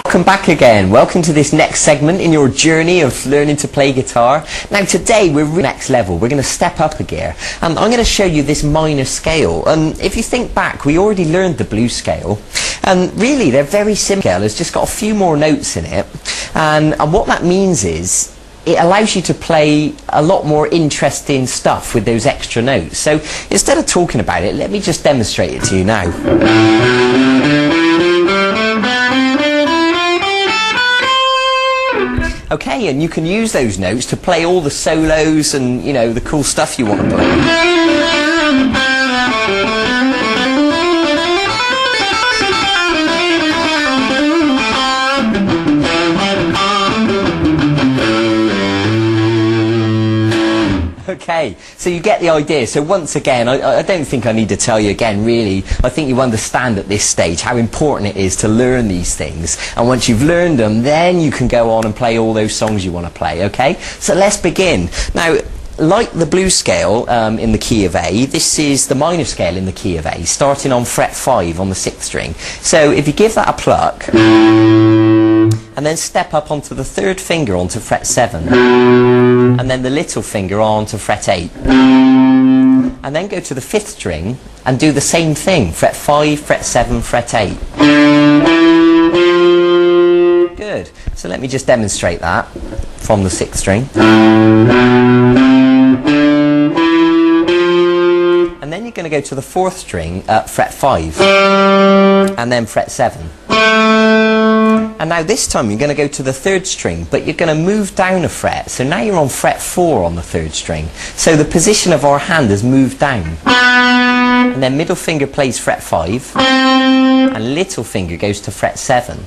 Welcome back again. Welcome to this next segment in your journey of learning to play guitar. Now today we're next level. We're going to step up a gear and I'm going to show you this minor scale. And if you think back, we already learned the blues scale and really they're very similar. It's just got a few more notes in it and what that means is it allows you to play a lot more interesting stuff with those extra notes. So instead of talking about it, let me just demonstrate it to you now. Okay, and you can use those notes to play all the solos and, you know, the cool stuff you want to play. Okay, so you get the idea. So once again, I don't think I need to tell you again, really. I think you understand at this stage how important it is to learn these things. And once you've learned them, then you can go on and play all those songs you want to play, okay? So let's begin. Now, like the blues scale in the key of A, this is the minor scale in the key of A, starting on fret 5 on the 6th string. So if you give that a pluck, and then step up onto the 3rd finger onto fret 7, and then the little finger onto fret 8, and then go to the 5th string and do the same thing, fret 5, fret 7, fret 8. Good. So let me just demonstrate that from the 6th string. And then you're going to go to the 4th string at fret 5 and then fret 7. And now this time you're going to go to the 3rd string, but you're going to move down a fret. So now you're on fret 4 on the 3rd string. So the position of our hand has moved down. And then middle finger plays fret 5 and little finger goes to fret 7.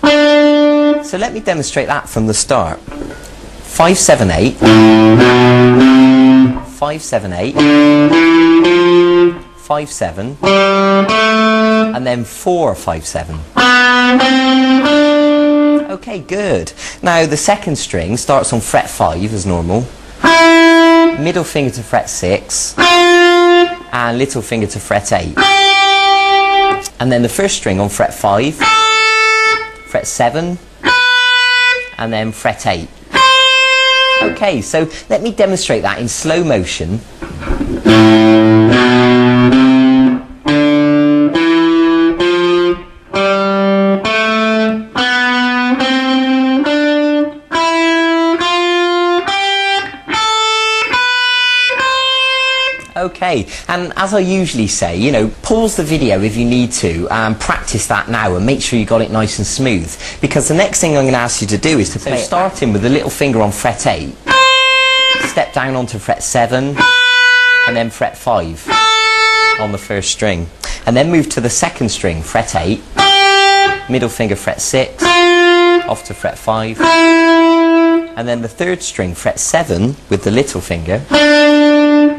So let me demonstrate that from the start. 5, 7, 8. 5, 7, 8. 5, 7. And then 4, 5, 7. Okay, good. Now the 2nd string starts on fret 5 as normal. Middle finger to fret 6. And little finger to fret 8. And then the 1st string on fret 5. Fret 7. And then fret 8. Okay, so let me demonstrate that in slow motion. Okay, and as I usually say, you know, pause the video if you need to and practice that now and make sure you got it nice and smooth, because the next thing I'm going to ask you to do is to play starting with the little finger on fret 8, step down onto fret 7 and then fret 5 on the 1st string, and then move to the 2nd string, fret 8, middle finger fret 6, off to fret 5, and then the 3rd string, fret 7 with the little finger,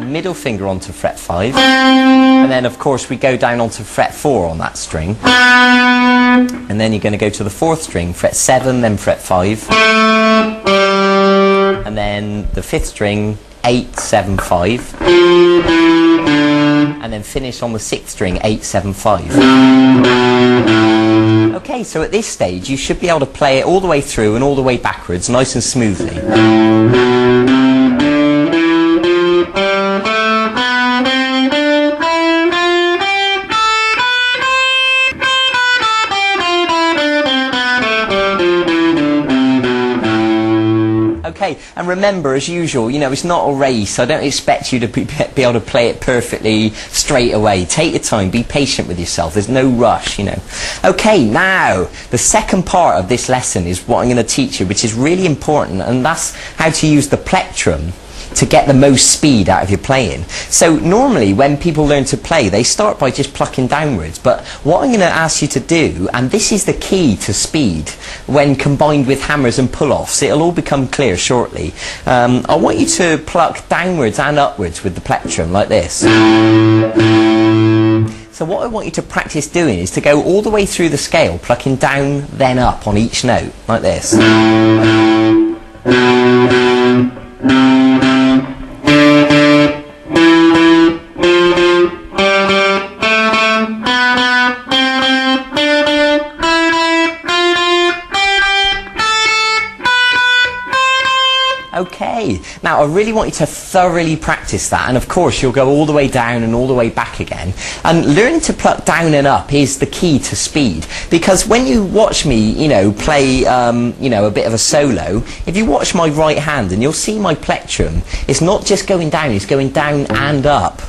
middle finger onto fret 5, and then of course we go down onto fret 4 on that string, and then you're going to go to the 4th string, fret 7, then fret 5, and then the 5th string, 8, 7, 5, and then finish on the 6th string, 8, 7, 5. Okay, so at this stage you should be able to play it all the way through and all the way backwards, nice and smoothly. Okay, and remember, as usual, you know, it's not a race. I don't expect you to be able to play it perfectly straight away. Take your time, be patient with yourself. There's no rush, you know. Okay, now, the second part of this lesson is what I'm going to teach you, which is really important, and that's how to use the plectrum to get the most speed out of your playing. So normally when people learn to play, they start by just plucking downwards, but what I'm going to ask you to do, and this is the key to speed when combined with hammers and pull-offs, it'll all become clear shortly. I want you to pluck downwards and upwards with the plectrum like this. So what I want you to practice doing is to go all the way through the scale, plucking down then up on each note like this. Now, I really want you to thoroughly practice that, and of course you'll go all the way down and all the way back again. And learning to pluck down and up is the key to speed, because when you watch me, you know, play, you know, a bit of a solo, if you watch my right hand, and you'll see my plectrum, it's not just going down, it's going down and up.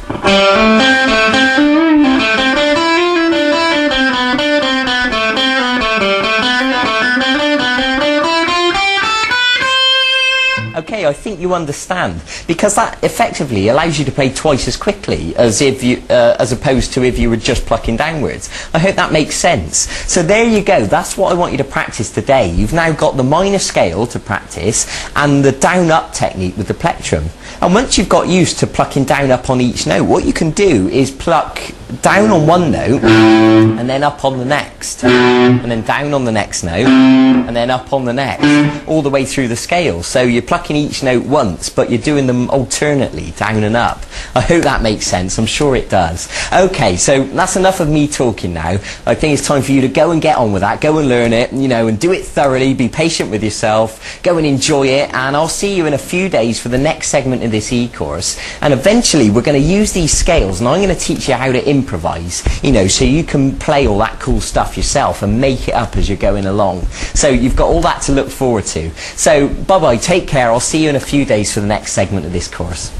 Okay, I think you understand, because that effectively allows you to play twice as quickly as if you, as opposed to if you were just plucking downwards. I hope that makes sense. So there you go. That's what I want you to practice today. You've now got the minor scale to practice and the down-up technique with the plectrum. And once you've got used to plucking down up on each note, what you can do is pluck down on one note and then up on the next, and then down on the next note and then up on the next, all the way through the scale. So you're plucking each note once, but you're doing them alternately, down and up. I hope that makes sense. I'm sure it does. Okay, so that's enough of me talking now. I think it's time for you to go and get on with that. Go and learn it, you know, and do it thoroughly. Be patient with yourself. Go and enjoy it, and I'll see you in a few days for the next segment of this e-course. And eventually we're going to use these scales, and I'm going to teach you how to improvise, you know, so you can play all that cool stuff yourself and make it up as you're going along. So you've got all that to look forward to. So bye bye, take care. I'll see you in a few days for the next segment of this course.